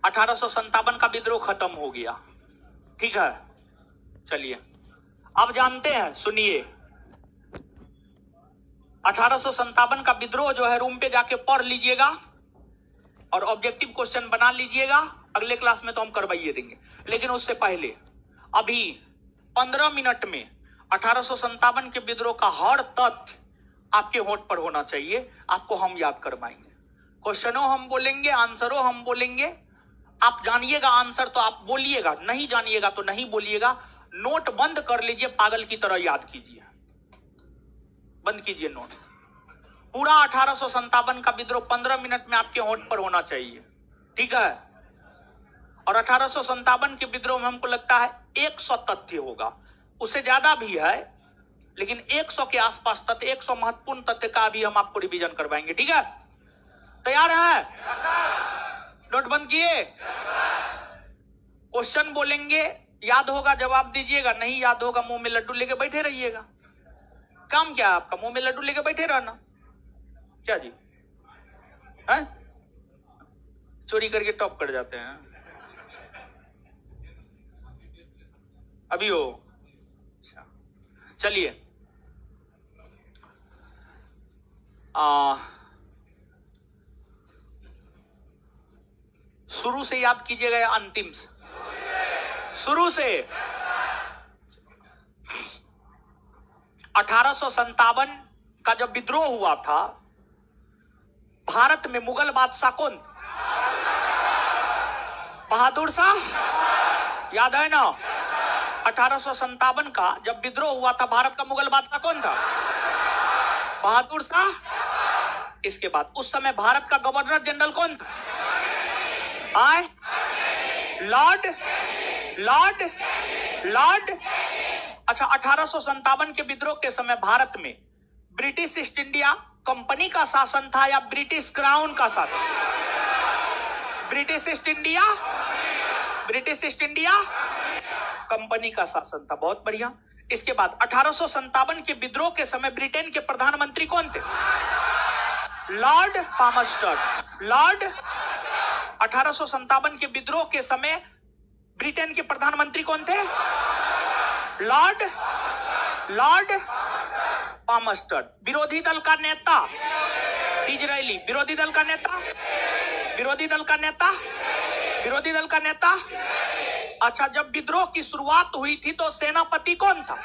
1857 का विद्रोह खत्म हो गया। ठीक है, चलिए अब जानते हैं, सुनिए। 1857 का विद्रोह जो है रूम पे जाके पढ़ लीजिएगा और ऑब्जेक्टिव क्वेश्चन बना लीजिएगा। अगले क्लास में तो हम करवाइए देंगे, लेकिन उससे पहले अभी 15 मिनट में 1857 के विद्रोह का हर तथ्य आपके होंठ पर होना चाहिए। आपको हम याद करवाएंगे, क्वेश्चनों हम बोलेंगे, आंसरों हम बोलेंगे। आप जानिएगा आंसर तो आप बोलिएगा, नहीं जानिएगा तो नहीं बोलिएगा। नोट बंद कर लीजिए, पागल की तरह याद कीजिए। बंद कीजिए नोट। पूरा 1857 का विद्रोह 15 मिनट में आपके होंठ पर होना चाहिए। ठीक है, और 1857 के विद्रोह में हमको लगता है 100 तथ्य होगा, उससे ज्यादा भी है, लेकिन 100 के आसपास तथ्य, 100 महत्वपूर्ण तथ्य का भी हम आपको रिवीजन करवाएंगे। ठीक है, तैयार है? नोट बंद किए? क्वेश्चन बोलेंगे, याद होगा जवाब दीजिएगा, नहीं याद होगा मुंह में लड्डू लेके बैठे रहिएगा। काम क्या है आपका? मुंह में लड्डू लेके बैठे रहना। क्या जी है? चोरी करके टॉप कर जाते हैं अभी हो। अच्छा चलिए, शुरू से याद कीजिएगा या अंतिम से? शुरू से। 1857 का जब विद्रोह हुआ था, भारत में मुगल बादशाह कौन? बहादुर शाह, याद है ना? 1857 का जब विद्रोह हुआ था, भारत का मुगल बादशाह कौन था? बहादुर शाह। इसके बाद उस समय भारत का गवर्नर जनरल कौन था? आए लॉर्ड लॉर्ड लॉर्ड। अच्छा, 1857 के विद्रोह के समय भारत में ब्रिटिश ईस्ट इंडिया कंपनी का शासन था या ब्रिटिश क्राउन का शासन? British east India, British east India company का शासन था। बहुत बढ़िया। इसके बाद 1857 के विद्रोह के समय ब्रिटेन के प्रधानमंत्री कौन थे? लॉर्ड पामस्टर्ड। लॉर्ड 1857 के विद्रोह के समय ब्रिटेन के प्रधानमंत्री कौन थे? लॉर्ड पामस्टर्ड। विरोधी दल का नेता डिज़रायली। विरोधी दल का नेता, विरोधी दल का नेता, विरोधी दल का नेता। अच्छा, जब विद्रोह की शुरुआत हुई थी तो सेनापति कौन था?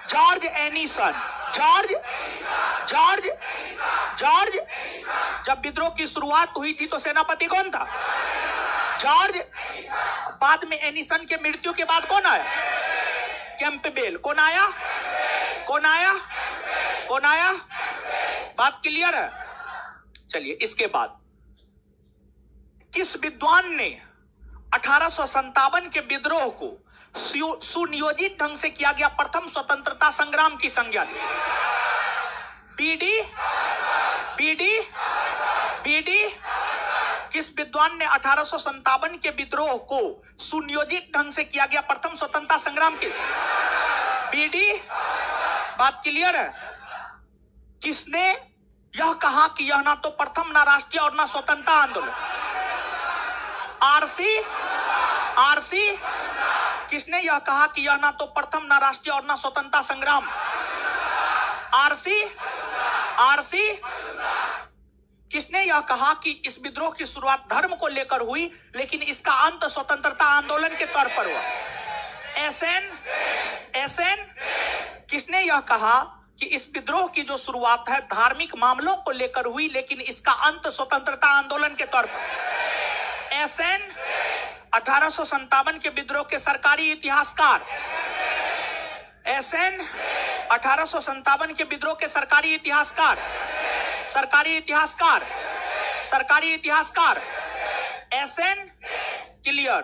George Ennison. जॉर्ज। जब विद्रोह की शुरुआत हुई थी तो सेनापति कौन था? जॉर्ज। बाद में एनिसन के मृत्यु के बाद कौन आया? कैंपबेल। कौन आया? बात क्लियर है? चलिए, इसके बाद किस विद्वान ने 1857 के विद्रोह को सुनियोजित ढंग से किया गया प्रथम स्वतंत्रता संग्राम की संज्ञा दी? बीडी। किस विद्वान ने 1857 के विद्रोह को सुनियोजित ढंग से किया गया प्रथम स्वतंत्रता संग्राम की? बीडी। बात क्लियर है? किसने यह कहा कि यह ना तो प्रथम, ना राष्ट्रीय और ना स्वतंत्रता आंदोलन? आरसी। किसने यह कहा कि यह ना तो प्रथम, ना राष्ट्रीय और ना स्वतंत्रता संग्राम? आरसी। किसने यह कहा कि इस विद्रोह की शुरुआत धर्म को लेकर हुई लेकिन इसका अंत स्वतंत्रता आंदोलन के तौर पर हुआ? एसएन। किसने यह कहा कि इस विद्रोह की जो शुरुआत है धार्मिक मामलों को लेकर हुई लेकिन इसका अंत स्वतंत्रता आंदोलन के तौर पर? एसएन। 1857 के विद्रोह के सरकारी इतिहासकार? एसएन। 1857 के विद्रोह के सरकारी इतिहासकार एसएन। क्लियर।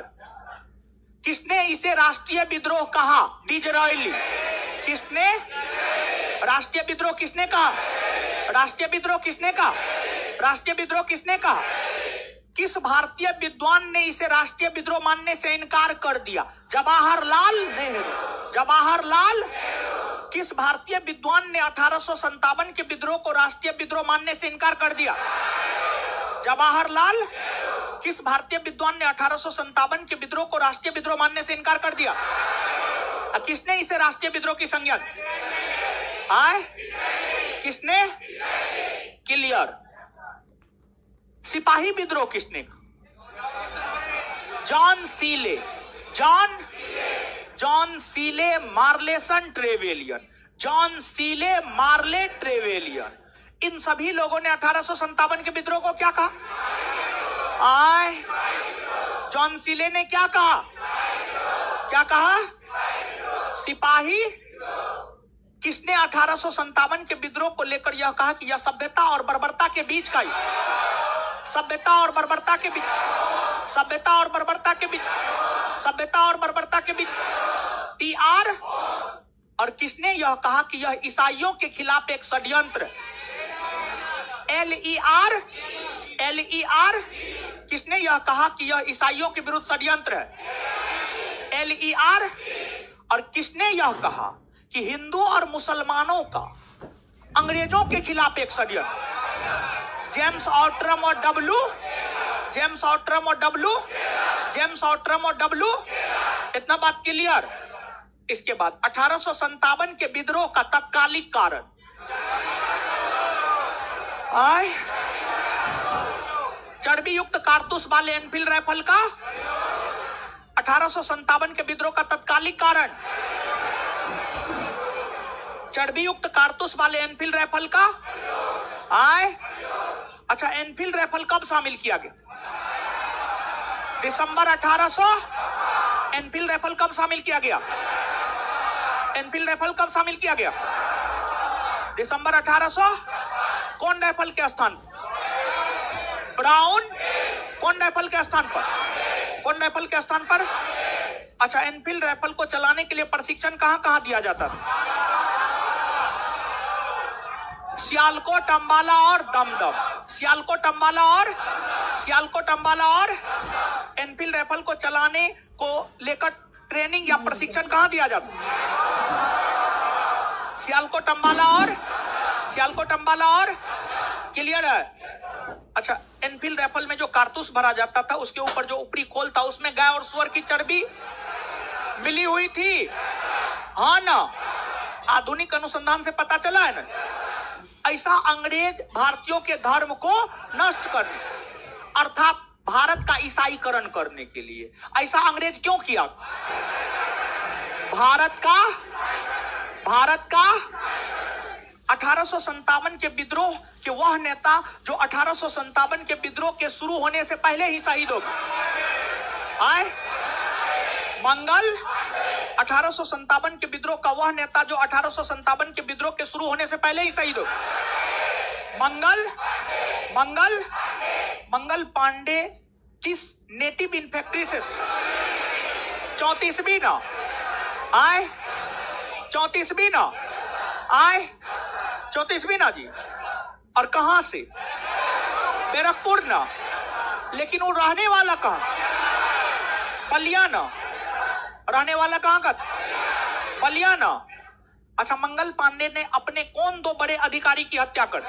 किसने इसे राष्ट्रीय विद्रोह कहा? डिज़रायली। किसने? राष्ट्रीय विद्रोह किसने कहा? किस भारतीय विद्वान ने इसे राष्ट्रीय विद्रोह मानने से इनकार कर दिया? जवाहरलाल नेहरू। किस भारतीय विद्वान ने 1857 के विद्रोह को राष्ट्रीय विद्रोह मानने से इनकार कर दिया? जवाहरलाल। किस भारतीय विद्वान ने 1857 के विद्रोह को राष्ट्रीय विद्रोह मानने से इनकार कर दिया? किसने इसे राष्ट्रीय विद्रोह की संज्ञा आए? किसने? क्लियर। सिपाही विद्रोह किसने? जॉन सीले, जॉन सीले मार्लेसन ट्रेवेलियन, जॉन सीले मार्ले ट्रेवेलियन, इन सभी लोगों ने 1857 के विद्रोह को क्या कहा? आए? जॉन सीले ने क्या कहा? क्या कहा? सिपाही। किसने 1857 के विद्रोह को लेकर यह कहा कि यह सभ्यता और बर्बरता के बीच का, सभ्यता और बर्बरता के बीच, सभ्यता और बर्बरता के बीच, सभ्यता और बर्बरता के बीच TR। और किसने यह कहा कि यह ईसाइयों के खिलाफ एक षड्यंत्र? LER। किसने यह कहा कि यह ईसाइयों के विरुद्ध षड्यंत्र है? LER। और किसने यह कहा कि हिंदू और मुसलमानों का अंग्रेजों के खिलाफ एक षड्यंत्र? जेम्स ऑट्रम और डब्लू, जेम्स ऑट्रम और डब्लू, जेम्स ऑट्रम और डब्लू। इतना बात क्लियर। इसके बाद 1857 के विद्रोह का तत्कालिक कारण आए? चर्बी युक्त कारतूस वाले एनफील्ड राइफल का 1857 के विद्रोह का तत्कालिक कारण, चर्बी युक्त कारतूस वाले एनफील्ड राइफल का आए? अच्छा, एनफील्ड राइफल कब शामिल किया गया? दिसंबर 1800। एनफील्ड राइफल कब शामिल किया गया? एनफील्ड राइफल कब शामिल किया गया? दिसंबर 1800। कौन राइफल के स्थान पर? ब्राउन। कौन राइफल के स्थान पर? कौन राइफल के स्थान पर? अच्छा, एनफील्ड राइफल को चलाने के लिए प्रशिक्षण कहां कहां दिया जाता था? सियालकोट, अंबाला और दमदम। सियालकोट, अंबाला और सियालकोट, अंबाला और एनफील्ड राइफल को चलाने को लेकर ट्रेनिंग या प्रशिक्षण कहां दिया जाता? सियालकोट, अंबाला और सियालकोट, अंबाला और। क्लियर है? अच्छा, एनफील्ड राइफल में जो कारतूस भरा जाता था उसके ऊपर जो ऊपरी खोल था उसमें गाय और सुअर की चर्बी मिली हुई थी, हाँ ना? आधुनिक अनुसंधान से पता चला है ना। ऐसा अंग्रेज भारतीयों के धर्म को नष्ट करने, अर्थात भारत का ईसाईकरण करने के लिए ऐसा अंग्रेज क्यों किया? भारत का 1857 के विद्रोह के वह नेता जो 1857 के विद्रोह के शुरू होने से पहले ही शहीद हो गए। मंगल 1857 के विद्रोह का वह नेता जो 1857 के विद्रोह के शुरू होने से पहले ही शहीद हो गए। मंगल पांडे किस नेटिव इन्फेक्ट्री से? 34वीं ना आए? 34वीं ना आए? 34वीं ना जी। और कहां से? बैरकपुर ना। लेकिन वो रहने वाला कहां? बलिया ना। रहने वाला कहां का था? बलिया ना। अच्छा, मंगल पांडे ने अपने कौन दो बड़े अधिकारी की हत्या कर?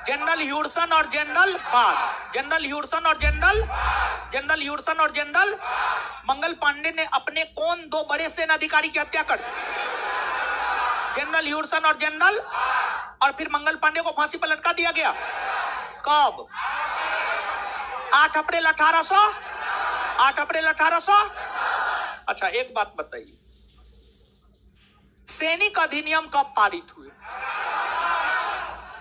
जनरल ह्यूडसन और जनरल बाग। जनरल ह्यूडसन और जनरल मंगल पांडे ने अपने कौन दो बड़े सेना अधिकारी की हत्या कर? जनरल ह्यूडसन और जनरल। और फिर मंगल पांडे को फांसी पर लटका दिया गया कब? 8 अप्रैल 1800। 8 अप्रैल 1800। अच्छा, एक बात बताइए, सैनिक अधिनियम कब पारित हुए?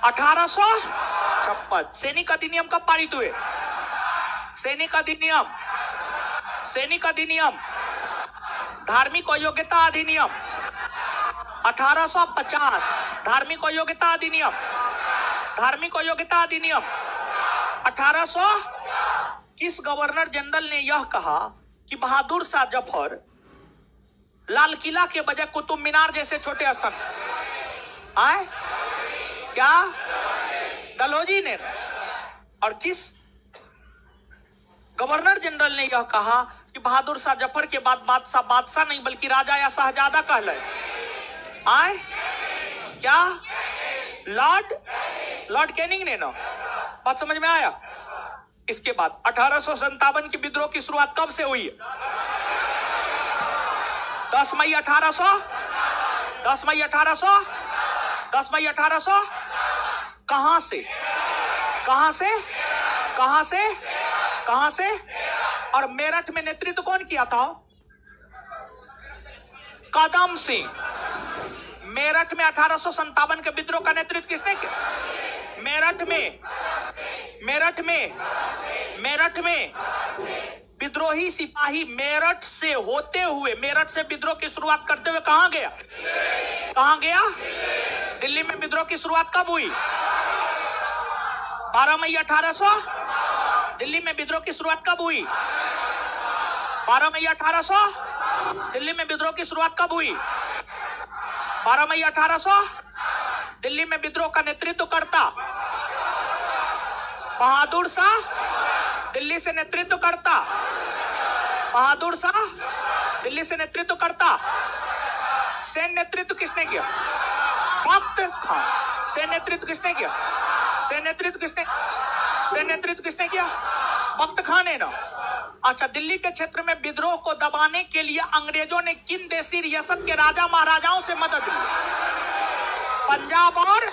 1856। सैनिक अधिनियम कब पारित हुए? सैनिक अधिनियम धार्मिक अयोग्यता अधिनियम 1850। धार्मिक अयोग्यता अधिनियम 1800। किस गवर्नर जनरल ने यह कहा कि बहादुर शाह जफर लाल किला के बजाय कुतुब मीनार जैसे छोटे स्थान आए? क्या? डलहौजी ने। और किस गवर्नर जनरल ने यह कहा कि बहादुर शाह जफर के बाद बादशाह नहीं बल्कि राजा या शहजादा कहलाए? आए? क्या? लॉर्ड कैनिंग ने ना। बात समझ में आया? इसके बाद 1857 के विद्रोह की शुरुआत कब से हुई है? 10 मई 1800, 10 मई 1800, 10 मई 1800। कहां से, कहां से, कहां से, कहां से? और मेरठ में नेतृत्व कौन किया था? कदम सिंह। मेरठ में 1857 के विद्रोह का नेतृत्व किसने किया? मेरठ में, मेरठ में, मेरठ में विद्रोही सिपाही मेरठ से होते हुए, मेरठ से विद्रोह की शुरुआत करते हुए कहां गया? कहां गया? दिल्ली में विद्रोह की शुरुआत कब हुई? 12 मई 1800। दिल्ली में विद्रोह की शुरुआत कब हुई? 12 मई 1800। दिल्ली में विद्रोह की शुरुआत कब हुई? 12 मई 1800। दिल्ली में विद्रोह का नेतृत्व करता बहादुर शाह। दिल्ली से नेतृत्व करता बहादुर शाह। दिल्ली से नेतृत्व करता। सैन्य नेतृत्व किसने किया? वक्त खान। सैन्य नेतृत्व किसने किया? सैन्य नेतृत्व किसने, सैन्य नेतृत्व किसने किया? वक्त खान ने ना। अच्छा, दिल्ली के क्षेत्र में विद्रोह को दबाने के लिए अंग्रेजों ने किन देशी रियासत के राजा महाराजाओं से मदद ली? पंजाब और,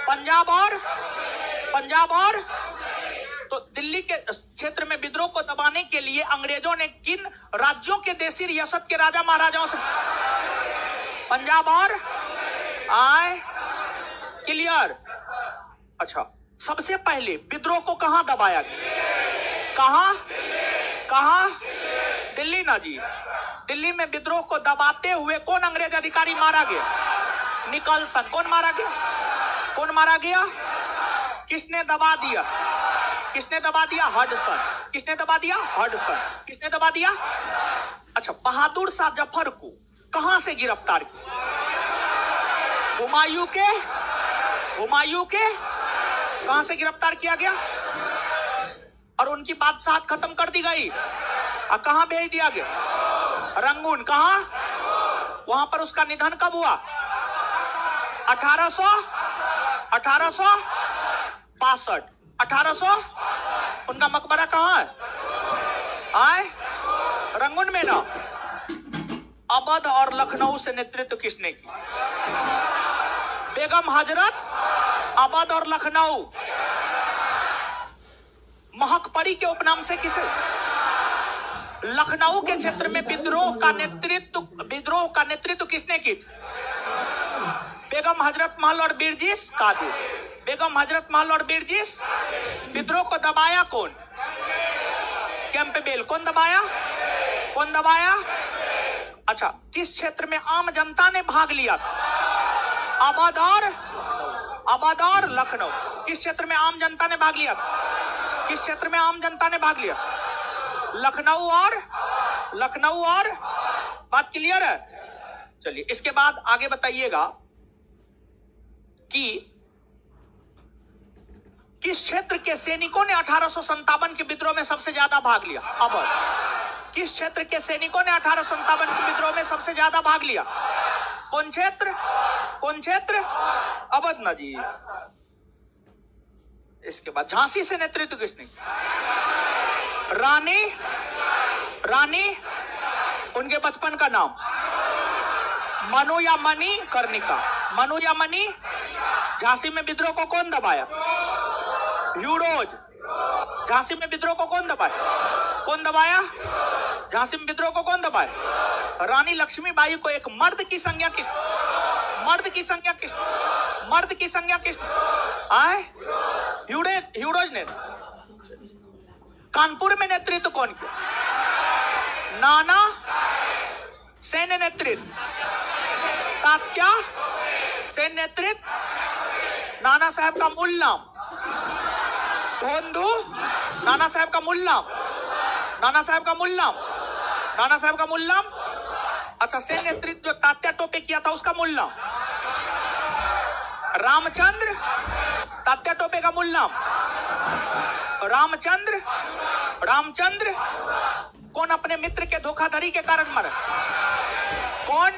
पंजाब और, पंजाब और। तो दिल्ली के क्षेत्र में विद्रोह को दबाने के लिए अंग्रेजों ने किन राज्यों के देशी रियासत के राजा महाराजाओं से? पंजाब और आए। क्लियर? अच्छा, सबसे पहले विद्रोह को कहां दबाया गया? कहां, कहां? दिल्ली ना जी। दिल्ली में विद्रोह को दबाते हुए कौन अंग्रेज अधिकारी मारा गया? निकलसन। कौन मारा गया? कौन मारा गया? किसने दबा दिया? किसने दबा दिया? हडसन। किसने दबा दिया? हडसन। किसने दबा दिया? अच्छा, बहादुर शाह जफर को कहां से गिरफ्तार किया? हुमायूं के, हुमायूं के कहां से गिरफ्तार किया गया? और उनकी बादशाहत खत्म कर दी गई। और कहां भेज दिया गया? रंगून। कहां? वहां पर उसका निधन कब हुआ? 1862। 1800। उनका मकबरा कहां है? आए रंगून में ना। अवध और लखनऊ से नेतृत्व किसने की? बेगम हजरत। अवध और लखनऊ। महकपरी के उपनाम से किसे? लखनऊ के क्षेत्र में विद्रोह का नेतृत्व किसने की? बेगम हजरत महल और बिरजिस कादिर। बेगम हजरत महल और बिरजिस। विद्रोह को दबाया कौन? कैंपबेल। कौन दबाया? कौन दबाया? अच्छा, किस क्षेत्र में आम जनता ने भाग लिया था? अवध और लखनऊ। किस क्षेत्र में आम जनता ने भाग लिया था? किस क्षेत्र में आम जनता ने भाग लिया? लखनऊ और। बात क्लियर है? चलिए, इसके बाद आगे बताइएगा कि किस क्षेत्र के सैनिकों ने 1857 के विद्रोह में सबसे ज्यादा भाग लिया? अवध। किस क्षेत्र के सैनिकों ने 1857 के विद्रोह में सबसे ज्यादा भाग लिया? कौन क्षेत्र? कौन क्षेत्र? अवध ना जी। इसके बाद झांसी से नेतृत्व किसने? रानी। उनके बचपन का नाम? मनु या मनी कर्णिका। मनु या मनी। झांसी में विद्रोह को कौन दबाया? ह्यूरोज। झांसी में विद्रोह को कौन दबाया? कौन दबाया? झांसी में विद्रोह को कौन दबाया? रानी लक्ष्मीबाई को एक मर्द की संज्ञा किस? मर्द की संज्ञा किस? मर्द की संज्ञा किस? आए ह्यूरोज ने। कानपुर में नेतृत्व कौन किया? नाना। सैन्य नेतृत्व तात्या। सैन्य नेतृत्व नाना साहब का मूल नाम? धोंधू। नाना साहब का मूल नाम? नाना साहब का मूल नाम? नाना साहब का मूल नाम? अच्छा, सैन्य नेतृत्व जो तात्या टोपे किया था उसका मूल नाम? रामचंद्र। तात्या टोपे का मूल नाम? रामचंद्र। रामचंद्र। कौन अपने मित्र के धोखाधड़ी के कारण मरा? कौन?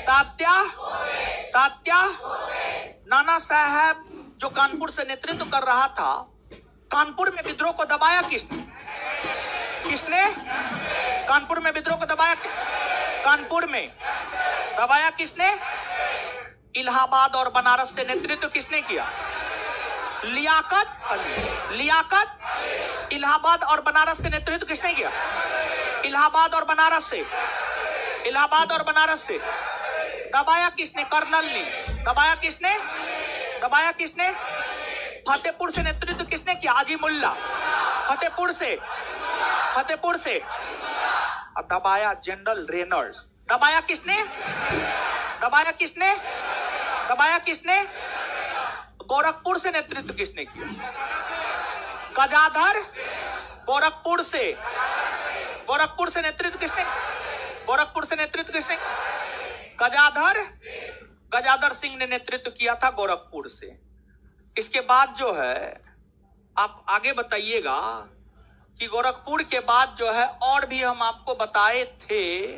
तात्या। नाना साहब जो कानपुर से नेतृत्व कर रहा था, कानपुर में विद्रोह को दबाया किसने? कानपुर में विद्रोह को दबाया कानपुर में दबाया किसने? इलाहाबाद और बनारस से नेतृत्व किसने किया? लियाकत। इलाहाबाद और बनारस से नेतृत्व किसने किया? इलाहाबाद और बनारस से दबाया किसने? कर्नल ने। दबाया किसने? फतेहपुर से नेतृत्व किसने किया? अजीमुल्ला। फतेहपुर से दबाया जनरल रेनॉल्ड। दबाया किसने? गोरखपुर से नेतृत्व किसने किया? गजाधर। गोरखपुर से नेतृत्व किसने? गजाधर सिंह ने नेतृत्व किया था गोरखपुर से। इसके बाद जो है आप आगे बताइएगा कि गोरखपुर के बाद जो है और भी हम आपको बताए थे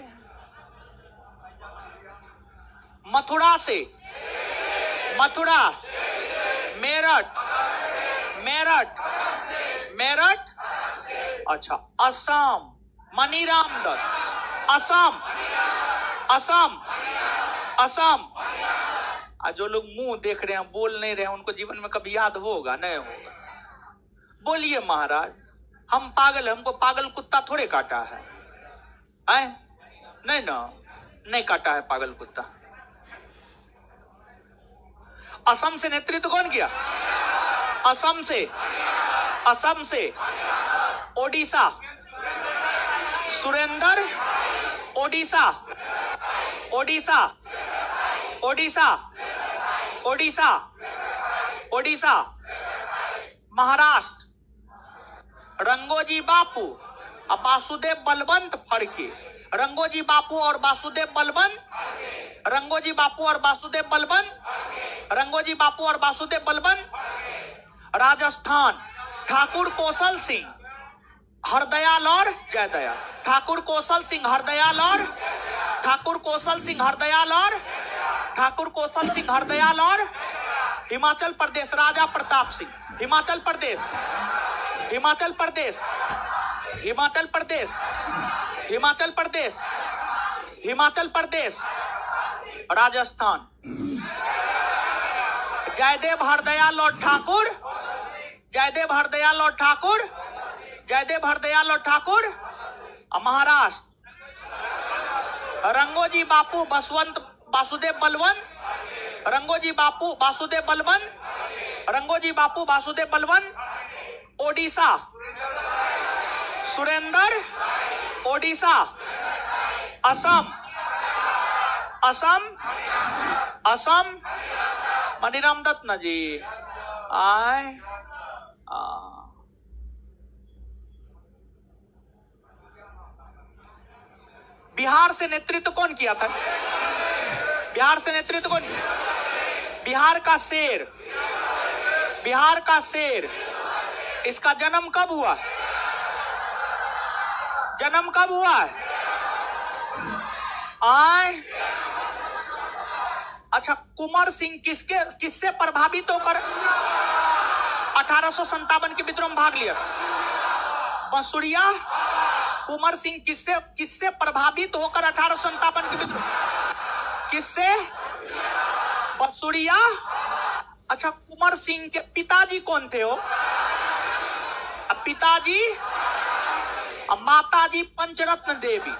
मथुरा, मेरठ, अच्छा असम, मनीराम दत्त, असम। जो लोग मुंह देख रहे हैं बोल नहीं रहे हैं उनको जीवन में कभी याद होगा? नहीं होगा। बोलिए महाराज, हम पागल, हमको पागल कुत्ता थोड़े काटा है? नहीं ना, नहीं काटा है पागल कुत्ता। असम से नेतृत्व कौन किया? असम से ओडिशा, सुरेंद्र। ओडिशा, महाराष्ट्र, रंगोजी बापू और वासुदेव बलवंत फड़के। रंगोजी बापू और वासुदेव बलवंत। राजस्थान, ठाकुर कौशल सिंह, हरदयाल और जयदयाल। ठाकुर कौशल सिंह हरदयाल और हिमाचल प्रदेश, राजा प्रताप सिंह। हिमाचल प्रदेश, राजस्थान, जयदेव हरदयाल और ठाकुर। महाराष्ट्र, रंगोजी बापू वासुदेव बलवंत। ओडिशा, सुरेंद्र। असम, मनीराम दत्त ना जी। बिहार से नेतृत्व कौन किया था? बिहार का शेर। इसका जन्म कब हुआ? अच्छा, कुंवर सिंह किससे प्रभावित होकर 1857 के विद्रोह में भाग लिया? बसुरिया। कुंवर सिंह किससे प्रभावित होकर 1857 के विद्रोह? किससे? बसुरिया। अच्छा, कुंवर सिंह के पिताजी कौन थे? पिताजी, माताजी पंचरत्न देवी।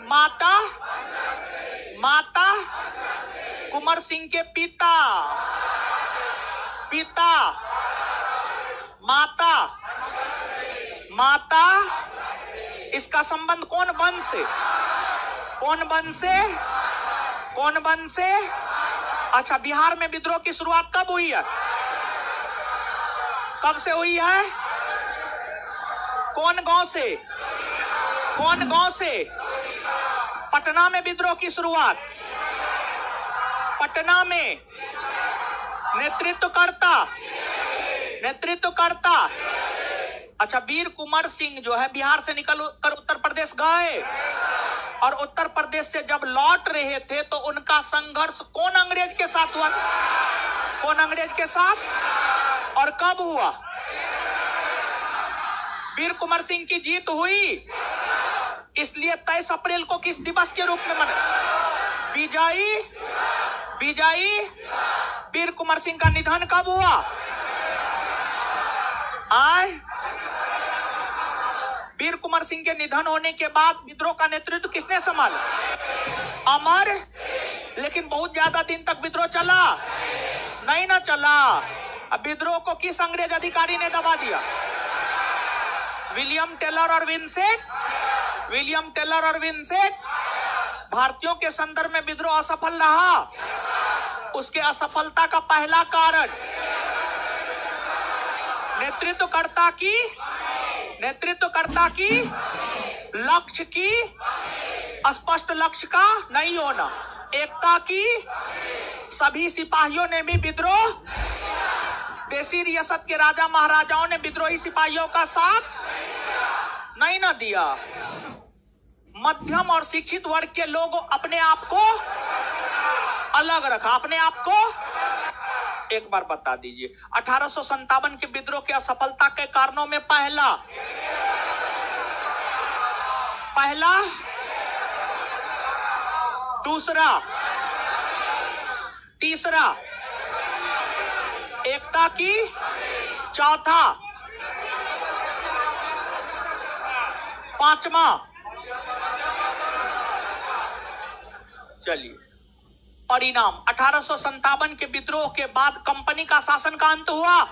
माता कुंवर सिंह के पिता, माता। इसका संबंध कौन वंश से? अच्छा, बिहार में विद्रोह की शुरुआत कब हुई है? कब से हुई है? कौन गांव से? पटना में विद्रोह की शुरुआत। पटना में नेतृत्व करता। अच्छा, वीर कुंवर सिंह जो है बिहार से निकल कर उत्तर प्रदेश गए और उत्तर प्रदेश से जब लौट रहे थे तो उनका संघर्ष कौन अंग्रेज के साथ हुआ? और कब हुआ? वीर कुंवर सिंह की जीत हुई, इसलिए 23 अप्रैल को किस दिवस के रूप में मना? विजयी वीर कुंवर सिंह का निधन कब हुआ? वीर कुंवर सिंह के निधन होने के बाद विद्रोह का नेतृत्व किसने संभाला? अमर। लेकिन बहुत ज्यादा दिन तक विद्रोह चला नहीं ना चला। अब विद्रोह को किस अंग्रेज अधिकारी ने दबा दिया? विलियम टेलर और विंसेंट। भारतीयों के संदर्भ में विद्रोह असफल रहा। उसके असफलता का पहला कारण नेतृत्वकर्ता की लक्ष्य की स्पष्ट लक्ष्य का नहीं होना, एकता की। सभी सिपाहियों ने भी विद्रोह, देशी रियासत के राजा महाराजाओं ने विद्रोही सिपाहियों का साथ नहीं ना दिया। मध्यम और शिक्षित वर्ग के लोग अपने आप को अलग रखा। अपने आप को एक बार बता दीजिए, 1857 के विद्रोह की असफलता के कारणों में पहला, दूसरा, तीसरा एकता की, चौथा, पांचवा। चलिए परिणाम, 1857 के विद्रोह के बाद कंपनी का शासन का अंत हुआ।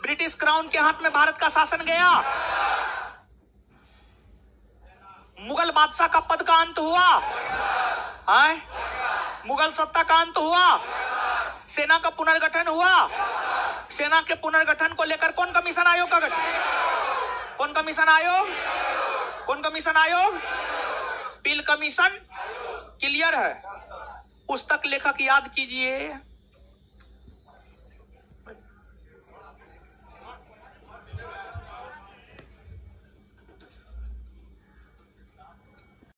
ब्रिटिश क्राउन के हाथ में भारत का शासन गया। मुगल बादशाह का पद का अंत हुआ। मुगल सत्ता का अंत हुआ। सेना का पुनर्गठन हुआ। सेना के पुनर्गठन को लेकर कौन कमीशन आयोग का गठन? कौन कमीशन आयोग? पिल कमीशन। क्लियर है? पुस्तक लेखक याद कीजिए।